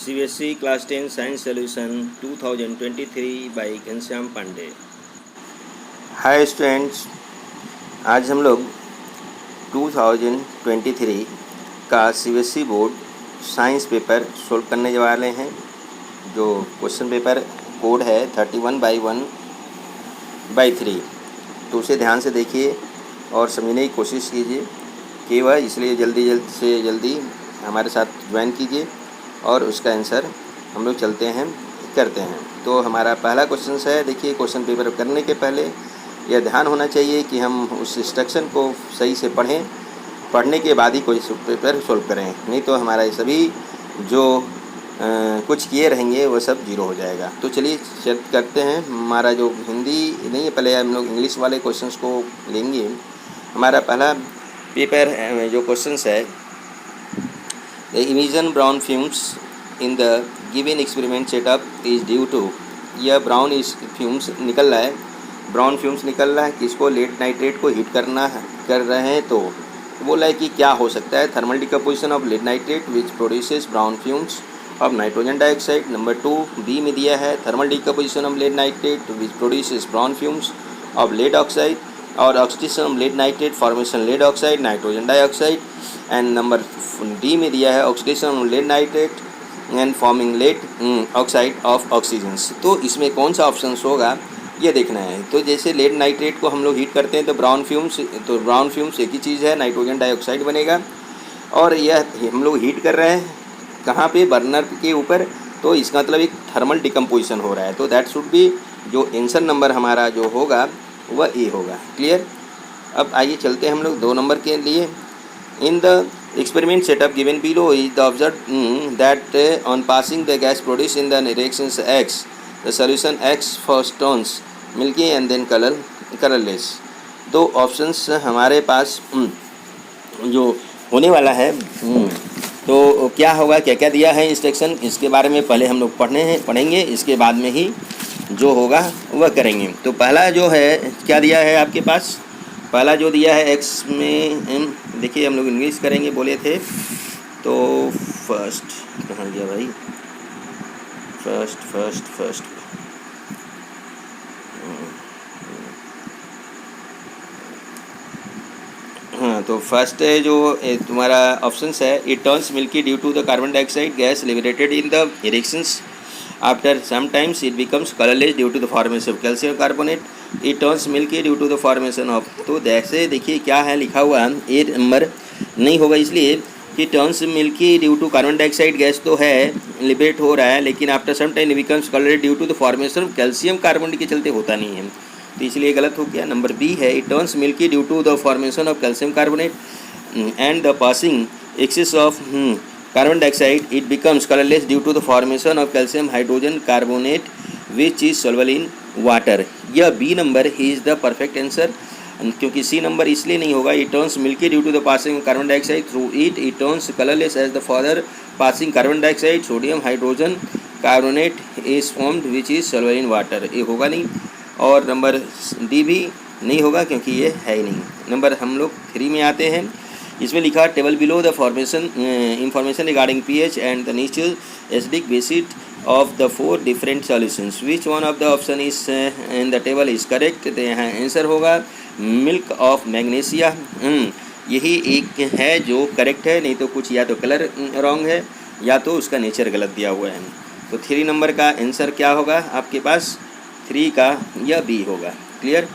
CBSE Class 10 Science Solution 2023 by Ghanshyam Pandey. Hi students, आज हम लोग 2023 का CBSE board science paper solve करने वाले हैं। जो क्वेश्चन पेपर कोड है 31/1/3, तो उसे ध्यान से देखिए और समझने की कोशिश कीजिए कि वह, इसलिए जल्दी से जल्दी हमारे साथ ज्वाइन कीजिए और उसका आंसर हम लोग करते हैं। तो हमारा पहला क्वेश्चन है, देखिए क्वेश्चन पेपर करने के पहले यह ध्यान होना चाहिए कि हम उस इंस्ट्रक्शन को सही से पढ़ने के बाद ही कोई पेपर सोल्व करें, नहीं तो हमारा ये सभी जो कुछ किए रहेंगे वो सब जीरो हो जाएगा। तो चलिए करते हैं। हमारा जो हिंदी नहीं है, पहले हम लोग इंग्लिश वाले क्वेश्चंस को लेंगे। हमारा पहला पेपर जो क्वेश्चंस है, The emission brown fumes in the given experiment setup is due to, यह ब्राउन फ्यूम्स निकल रहा है, ब्राउन फ्यूम्स निकल रहा है किसको, लेड नाइट्रेट को हीट कर रहे हैं। तो बोला है कि क्या हो सकता है, thermal decomposition of lead nitrate which produces brown fumes of nitrogen dioxide. Number 2 B में दिया है, thermal decomposition of lead nitrate which produces brown fumes of lead oxide और oxidation of lead nitrate formation lead oxide nitrogen dioxide. And number D में दिया है, oxidation of lead nitrate and forming lead oxide of oxygens. तो इसमें कौन सा option होगा ये देखना है। तो जैसे लेड नाइट्रेट को हम लोग हीट करते हैं तो ब्राउन फ्यूम्स एक ही चीज़ है, नाइट्रोजन डाइऑक्साइड बनेगा। और यह हम लोग हीट कर रहे हैं कहाँ पे, बर्नर के ऊपर, तो इसका मतलब एक थर्मल डिकम्पोजिशन हो रहा है। तो दैट शुड बी, जो आंसर नंबर हमारा जो होगा वह ए होगा। क्लियर। अब आइए चलते हैं हम लोग 2 नंबर के लिए। In the experiment setup given below is the observed that on passing the gas produced in the reactions X, the solution X first turns milky and then colorless। दो ऑप्शंस हमारे पास जो होने वाला है, तो क्या होगा, क्या क्या दिया है इंस्ट्रक्शन, इसके बारे में पहले हम लोग पढ़ेंगे, इसके बाद में ही जो होगा वह करेंगे। तो पहला जो है क्या दिया है आपके पास, पहला जो दिया है एक्स में, देखिए हम लोग इंग्लिश करेंगे बोले थे। तो फर्स्ट कहाँ दिया भाई, फर्स्ट हाँ, तो फर्स्ट जो तुम्हारा ऑप्शंस है, it turns milky due to the carbon dioxide gas liberated in the reactions. After sometimes it becomes colorless due to the formation of calcium carbonate. It turns milky due to the formation of, तो जैसे देखिए क्या है लिखा हुआ, ए number नहीं होगा इसलिए कि turns milky due to carbon dioxide gas तो है, लिबरेट हो रहा है, लेकिन after some time it becomes colored due to the formation of calcium carbonate के चलते होता नहीं है, तो इसलिए गलत हो गया। नंबर बी है, it turns milky due to the formation of calcium carbonate and the passing excess of carbon dioxide, it becomes colorless due to the formation of calcium hydrogen carbonate which is soluble in water। यह B number is the perfect answer, क्योंकि सी number इसलिए नहीं होगा, it turns milky due to the passing of carbon dioxide through it turns colorless as the further passing carbon dioxide sodium hydrogen carbonate is formed which is soluble in water। ये होगा नहीं, और number D भी नहीं होगा क्योंकि ये है ही नहीं। नंबर हम लोग 3 में आते हैं। इसमें लिखा, table below the formation information regarding pH and the nature acidic basis of the 4 different solutions, which one of the option is in the table is correct. तो यहाँ आंसर होगा मिल्क ऑफ मैग्नीशिया, यही एक है जो correct है, नहीं तो कुछ या तो कलर रॉन्ग है या तो उसका नेचर गलत दिया हुआ है। तो 3 नंबर का आंसर क्या होगा आपके पास, 3 का या बी होगा। क्लियर।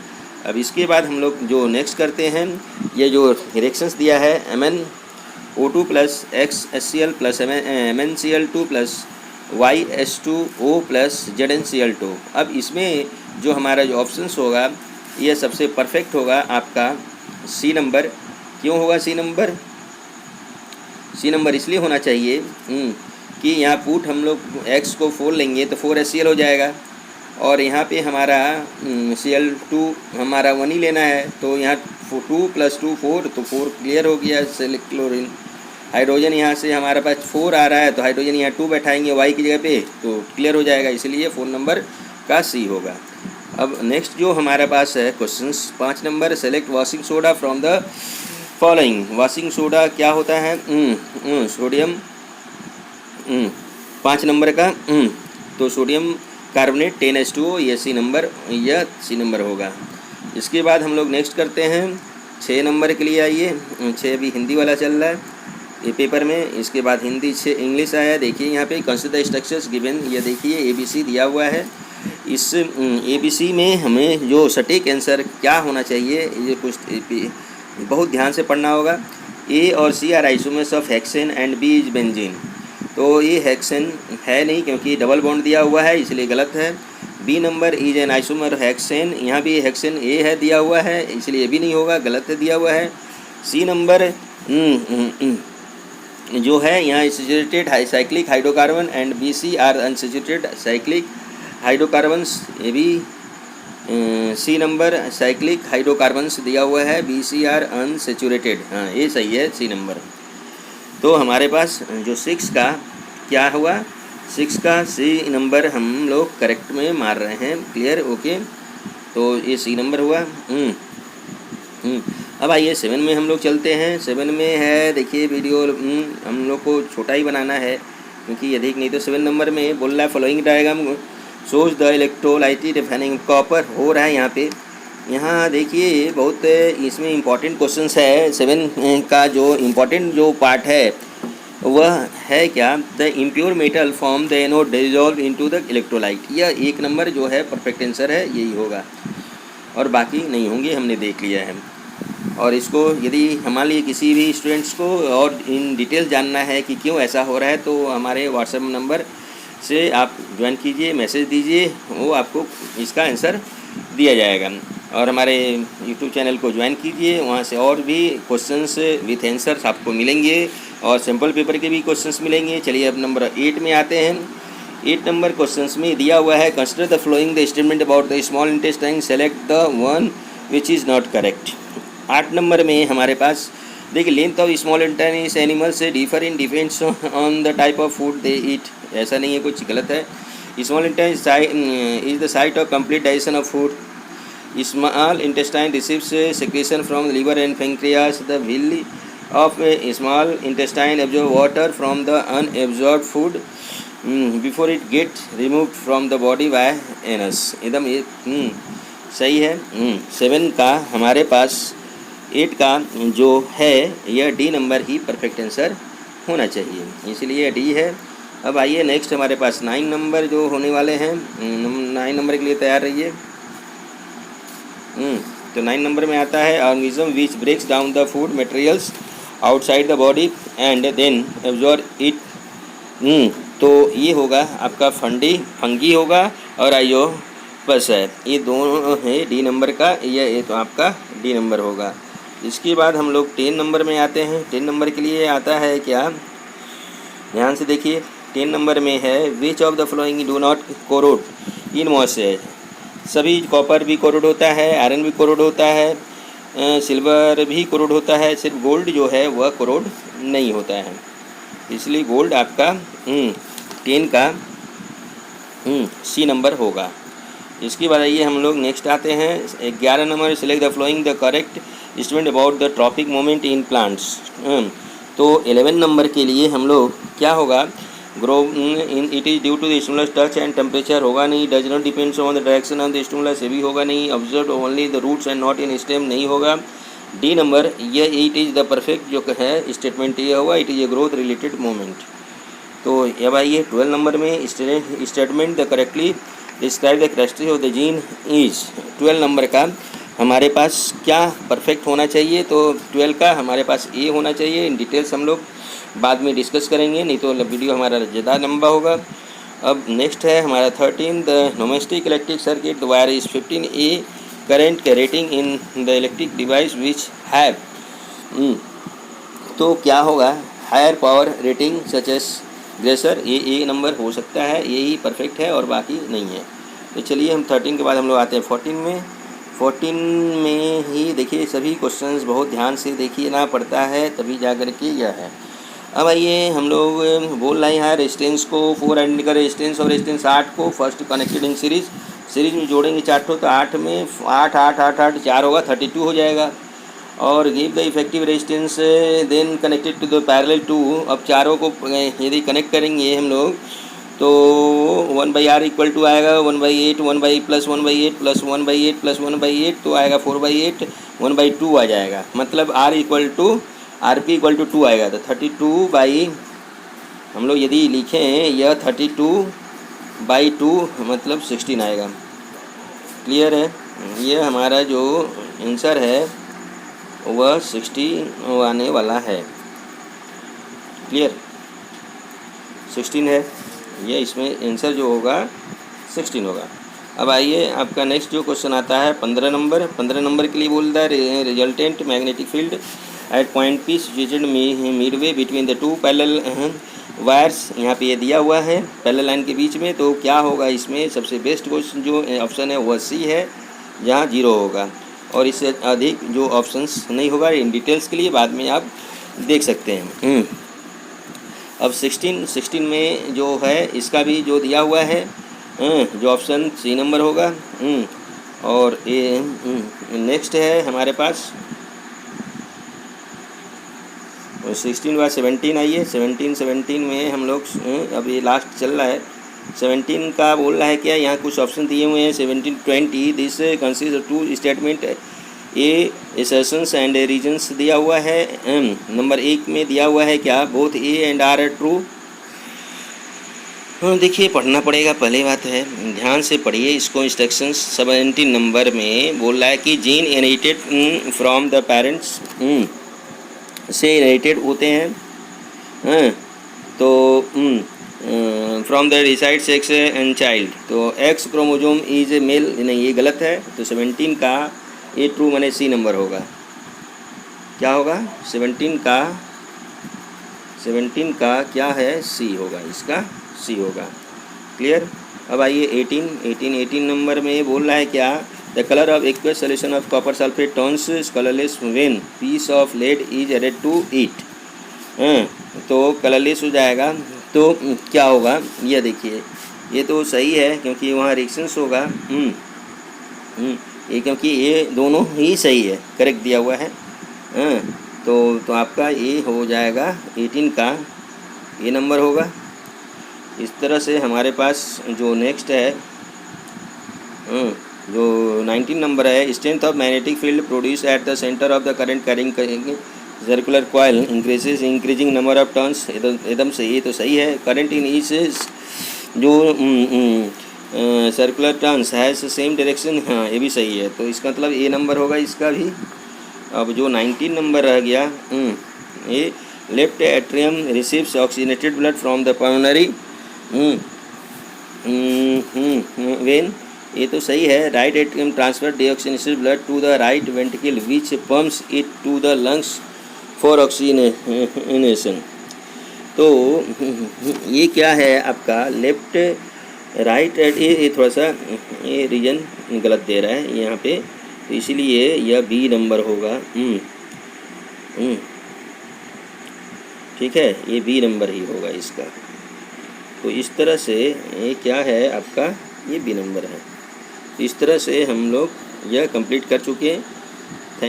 अब इसके बाद हम लोग जो नेक्स्ट करते हैं, ये जो रिएक्शंस दिया है MnO2 plus XHCl plus MnCl2 plus YH2O plus ZnCl2। अब इसमें जो हमारा जो ऑप्शंस होगा ये सबसे परफेक्ट होगा आपका सी नंबर। क्यों होगा सी नंबर, सी नंबर इसलिए होना चाहिए कि यहाँ पुट हम लोग X को 4 लेंगे तो 4HCl हो जाएगा, और यहाँ पे हमारा Cl2 हमारा 1 ही लेना है, तो यहाँ 2 + 2 4, तो 4 क्लियर हो गया। सेलेक्ट क्लोरीन, हाइड्रोजन यहाँ से हमारे पास 4 आ रहा है, तो हाइड्रोजन यहाँ 2 बैठाएंगे Y की जगह पे, तो क्लियर हो जाएगा, इसलिए 4 नंबर का सी होगा। अब नेक्स्ट जो हमारे पास है questions 5 number, select washing soda from the following. Washing soda क्या होता है, सोडियम 5 नंबर का तो सोडियम कार्बोनेट 10H2O, ये सी नंबर होगा। इसके बाद हम लोग नेक्स्ट करते हैं 6 नंबर के लिए। आइए 6 अभी हिंदी वाला चल रहा है ये पेपर में। इसके बाद हिंदी 6 इंग्लिश आया। देखिए यहाँ पे कंसीडर द स्ट्रक्चर्स गिवन, ये देखिए ABC दिया हुआ है। इस ABC में हमें जो सटीक आंसर क्या होना चाहिए ये कुछ बहुत ध्यान से पढ़ना होगा। A और C are isomers of hexane and B is benzene. तो ये हेक्सेन है नहीं क्योंकि डबल बॉन्ड दिया हुआ है, इसलिए गलत है। B number is an isomer hexane, यहाँ भी हेक्सेन A है दिया हुआ है, इसलिए भी नहीं होगा, गलत है दिया हुआ है। C नंबर जो है यहाँ saturated cyclic hydrocarbon and BC are unsaturated cyclic hydrocarbons, ये भी C नंबर साइक्लिक हाइड्रोकार्बन्स दिया हुआ है, BC आर अनसैचुरेटेड, हाँ ये सही है C नंबर। तो हमारे पास जो 6 का क्या हुआ, 6 का C नंबर हम लोग करेक्ट में मार रहे हैं। क्लियर, ओके, तो ये C नंबर हुआ। अब आइए 7 में हम लोग चलते हैं। 7 में है, देखिए वीडियो हम लोग को छोटा ही बनाना है क्योंकि अधिक नहीं। तो 7 नंबर में बोल रहा है following diagram shows the electrolytic defining copper हो रहा है यहाँ पे। यहाँ देखिए बहुत इसमें इम्पॉर्टेंट क्वेश्चंस है। 7 का जो इम्पॉर्टेंट जो पार्ट है वह है क्या, the impure metal form the anode dissolve into the electrolyte. यह 1 नंबर जो है परफेक्ट आंसर है, यही होगा और बाकी नहीं होंगे, हमने देख लिया है। और इसको यदि हमारे लिए किसी भी स्टूडेंट्स को और इन डिटेल जानना है कि क्यों ऐसा हो रहा है तो हमारे व्हाट्सएप नंबर से आप ज्वाइन कीजिए, मैसेज दीजिए, वो आपको इसका आंसर दिया जाएगा। और हमारे यूट्यूब चैनल को ज्वाइन कीजिए, वहाँ से और भी क्वेश्चंस विथ आंसर्स आपको मिलेंगे और सैम्पल पेपर के भी क्वेश्चंस मिलेंगे। चलिए अब नंबर 8 में आते हैं। 8 नंबर क्वेश्चंस में दिया हुआ है consider the following the statement about the small intestine, select the one which is not correct. 8 number में हमारे पास देखिए length of small intestine animal से differ in depends on the type of food they eat, ऐसा नहीं है, कुछ गलत है। Small intestine is the site of complete digestion of food. Small intestine receives secretion from liver and pancreas. The villi of a small intestine absorb water from the unabsorbed food before it gets removed from the body by anus। एकदम ये सही है। 7 का हमारे पास 8 का जो है यह D नंबर ही परफेक्ट आंसर होना चाहिए, इसलिए D है। अब आइए नेक्स्ट हमारे पास 9 नंबर जो होने वाले हैं। 9 नंबर के लिए तैयार रहिए। तो 9 नंबर में आता है organism which breaks down the food materials outside the body and then absorb it. तो ये होगा आपका फंगी होगा और आयोपस है, ये दोनों है D नंबर का, ये तो आपका D नंबर होगा। इसके बाद हम लोग 10 नंबर में आते हैं। 10 नंबर के लिए आता है क्या, ध्यान से देखिए। 10 नंबर में है which of the flowing do not corrode in moisture. सभी कॉपर भी कोरोड होता है, आयरन भी कोरोड होता है, सिल्वर भी कोरोड होता है, सिर्फ गोल्ड जो है वह कोरोड नहीं होता है, इसलिए गोल्ड आपका 10 का C नंबर होगा। इसके बाद आइए हम लोग नेक्स्ट आते हैं 11 number, select the following the correct statement about the tropic movement in plants. तो 11 नंबर के लिए हम लोग क्या होगा, growing it is due to the stimulus touch and temperature होगा नहीं, does not depends on the direction of the stimulus, ये भी होगा नहीं, observe only the roots and not in stem नहीं होगा। D नंबर ये इट इज़ द परफेक्ट जो है स्टेटमेंट ये होगा, it is a growth related moment. तो अब आइए 12 नंबर में statement the correctly describe the characteristics of the gene is. 12 number का हमारे पास क्या परफेक्ट होना चाहिए, तो 12 का हमारे पास A होना चाहिए। इन डिटेल्स हम लोग बाद में डिस्कस करेंगे, नहीं तो वीडियो हमारा ज़्यादा लंबा होगा। अब नेक्स्ट है हमारा 13 the domestic electric circuit, the wire is 15A current rating in the electric device which have. तो क्या होगा, higher power rating such as greater, ये A नंबर हो सकता है, ये ही परफेक्ट है और बाकी नहीं है। तो चलिए हम 13 के बाद हम लोग आते हैं 14 में। 14 में ही देखिए सभी क्वेश्चंस बहुत ध्यान से देखिए ना पड़ता है, तभी जा कर के यह है। अब आइए हम लोग बोल रहे हैं रेजिस्टेंस को 4 आइडेंटिकल रेजिस्टेंस और रेजिस्टेंस 8 को फर्स्ट कनेक्टेड इन सीरीज में जोड़ेंगे 4 तो 8 में 8 8 8 8 4 होगा 32 हो जाएगा। और give the effective resistance then connected to the parallel two. अब चारों को यदि कनेक्ट करेंगे हम लोग तो 1/r इक्वल टू आएगा 1/8, 1/8 प्लस 1/8 प्लस 1/8 प्लस 1/8, तो आएगा 4/8, 1/2 आ जाएगा। मतलब r equal to RP equal to 2 आएगा। तो 32 हम लोग यदि लिखें यह 32/2 मतलब 16 आएगा। क्लियर है? यह हमारा जो आंसर है वह 16 आने वाला है। क्लियर? 16 है, ये इसमें आंसर जो होगा 16 होगा। अब आइए आपका नेक्स्ट जो क्वेश्चन आता है 15 नंबर। 15 नंबर के लिए बोलता है resultant magnetic field at point P situated Midway between the two parallel wires. यहाँ पे ये दिया हुआ है पैरेलल लाइन के बीच में। तो क्या होगा इसमें? सबसे बेस्ट क्वेश्चन जो ऑप्शन है वह सी है, जहाँ 0 होगा। और इससे अधिक जो ऑप्शंस नहीं होगा। इन डिटेल्स के लिए बाद में आप देख सकते हैं। अब 16 में जो है इसका भी जो दिया हुआ है जो ऑप्शन सी नंबर होगा। और ये नेक्स्ट है हमारे पास 16/17। आइए 17 में हम लोग अब ये लास्ट चल रहा है। 17 का बोल रहा है क्या? यहाँ कुछ ऑप्शन दिए हुए हैं 17-20। This consist of 2 statement A assertions and reasons दिया हुआ है। नंबर 1 में दिया हुआ है क्या? Both A and R true. देखिए पढ़ना पड़ेगा, पहली बात है ध्यान से पढ़िए इसको। इंस्ट्रक्शंस 17 नंबर में बोल रहा है कि gene inherited from the parents से इनहेरिटेड होते हैं। तो from the decide sex and child. तो X chromosome is a male, नहीं ये गलत है। तो 17 का ए ट्रू माने सी नंबर होगा। क्या होगा? 17 का क्या है? सी होगा, इसका सी होगा। क्लियर? अब आइए 18 नंबर में बोल रहा है क्या? The colour of aqueous solution of copper sulphate turns colourless when piece of lead is added to it. तो कलरलेस हो जाएगा। तो क्या होगा? ये देखिए ये तो सही है क्योंकि वहाँ रिएक्शंस होगा। ये क्योंकि ये दोनों ही सही है, करेक्ट दिया हुआ है। तो आपका ये हो जाएगा 18 का ये नंबर होगा। इस तरह से हमारे पास जो नेक्स्ट है जो 19 नंबर है, strength of magnetic field produce at the centre of the current carrying circular coil increasing number of turns. एकदम सही, ये तो सही है। करंट इन ईच जो circular turns has same direction, हाँ ये भी सही है। तो इसका मतलब ए नंबर होगा इसका भी। अब जो 19 नंबर रह गया ये left atrium receives oxygenated blood from the pulmonary vein. ये तो सही है। Right atrium transfer deoxygenated blood to the right ventricle which pumps it to the lungs for oxygenation. तो ये क्या है आपका? लेफ्ट राइट ये थोड़ा सा ये रीजन गलत दे रहा है यहाँ पे, तो इसीलिए यह बी नंबर होगा। ठीक है, ये बी नंबर ही होगा इसका। तो इस तरह से ये क्या है आपका? ये बी नंबर है। इस तरह से हम लोग यह कंप्लीट कर चुके हैं।